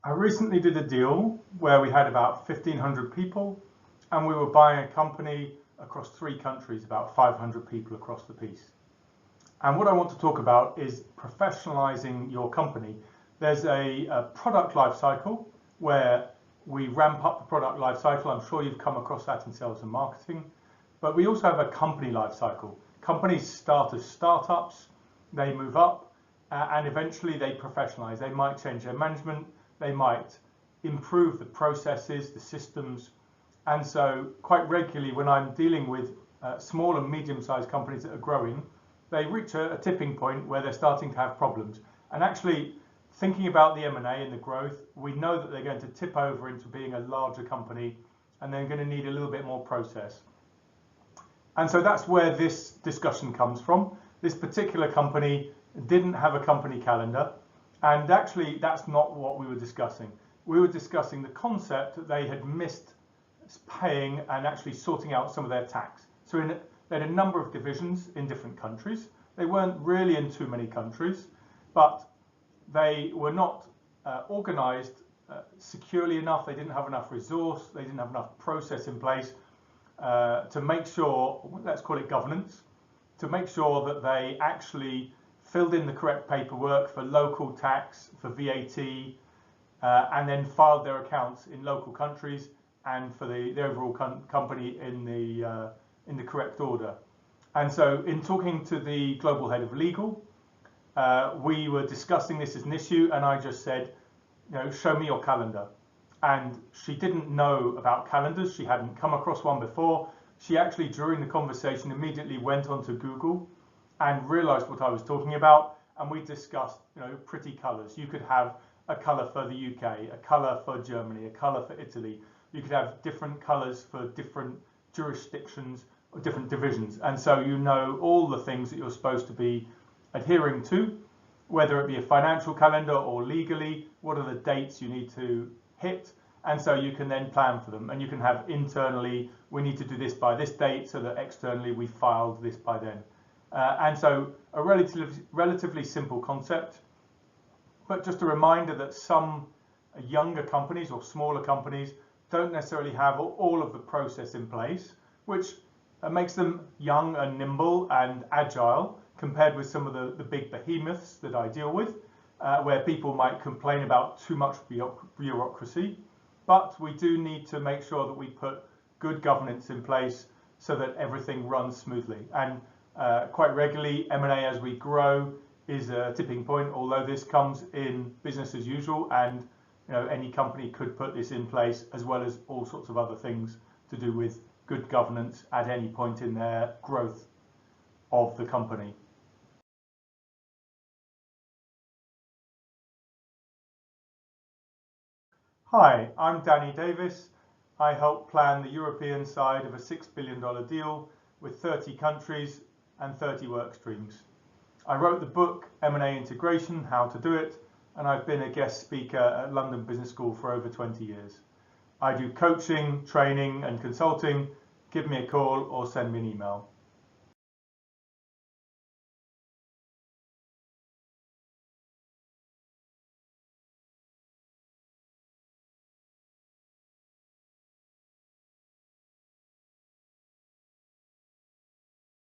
I recently did a deal where we had about 1,500 people and we were buying a company across 3 countries, about 500 people across the piece. And what I want to talk about is professionalizing your company. There's a product life cycle where we ramp up the product life cycle. I'm sure you've come across that in sales and marketing. But we also have a company life cycle. Companies start as startups, they move up, and eventually they professionalize. They might change their management, they might improve the processes, the systems. And so quite regularly when I'm dealing with small and medium-sized companies that are growing, they reach a tipping point where they're starting to have problems. And actually thinking about the M&A and the growth, we know that they're going to tip over into being a larger company and they're going to need a little bit more process. And so that's where this discussion comes from. This particular company didn't have a company calendar, and actually that's not what we were discussing. We were discussing the concept that they had missed paying and actually sorting out some of their tax. So they had a number of divisions in different countries. They weren't really in too many countries, but they were not organized securely enough. They didn't have enough resource. They didn't have enough process in place to make sure, let's call it governance, to make sure that they actually filled in the correct paperwork for local tax, for VAT, and then filed their accounts in local countries and for the overall company in the correct order. And so in talking to the global head of legal, we were discussing this as an issue, and I just said, show me your calendar. And she didn't know about calendars. She hadn't come across one before. She actually, during the conversation, immediately went onto Google and realized what I was talking about. And we discussed, pretty colors. You could have a color for the UK, a color for Germany, a color for Italy. You could have different colors for different jurisdictions or different divisions. And so all the things that you're supposed to be adhering to, whether it be a financial calendar or legally, what are the dates you need to hit, and so you can then plan for them, and you can have internally, we need to do this by this date, so that externally we filed this by then. And so a relatively simple concept, but just a reminder that some younger companies or smaller companies don't necessarily have all of the process in place, which makes them young and nimble and agile compared with some of the big behemoths that I deal with, where people might complain about too much bureaucracy. But we do need to make sure that we put good governance in place so that everything runs smoothly. And quite regularly, M&A as we grow is a tipping point, although this comes in business as usual, and any company could put this in place, as well as all sorts of other things to do with good governance at any point in their growth of the company. Hi, I'm Danny Davis. I help plan the European side of a $6 billion deal with 30 countries and 30 work streams. I wrote the book M&A Integration, How to Do It, and I've been a guest speaker at London Business School for over 20 years. I do coaching, training and consulting. Give me a call or send me an email.